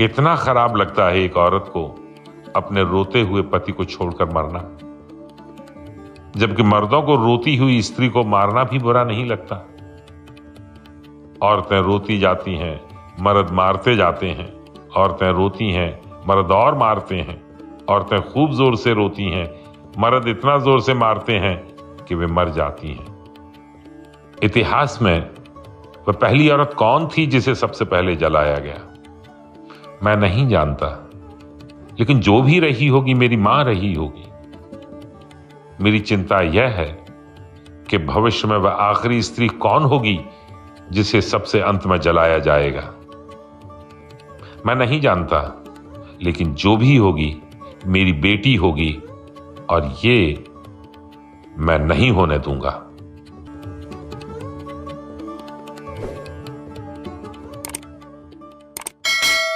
कितना खराब लगता है एक औरत को अपने रोते हुए पति को छोड़कर मरना, जबकि मर्दों को रोती हुई स्त्री को मारना भी बुरा नहीं लगता। औरतें रोती जाती हैं, मर्द मारते जाते हैं। औरतें रोती हैं, मर्द और मारते हैं। औरतें खूब जोर से रोती हैं, मर्द इतना जोर से मारते हैं कि वे मर जाती हैं। इतिहास में वह पहली औरत कौन थी जिसे सबसे पहले जलाया गया? मैं नहीं जानता, लेकिन जो भी रही होगी मेरी मां रही होगी। मेरी चिंता यह है कि भविष्य में वह आखिरी स्त्री कौन होगी जिसे सबसे अंत में जलाया जाएगा। मैं नहीं जानता, लेकिन जो भी होगी मेरी बेटी होगी, और ये मैं नहीं होने दूंगा।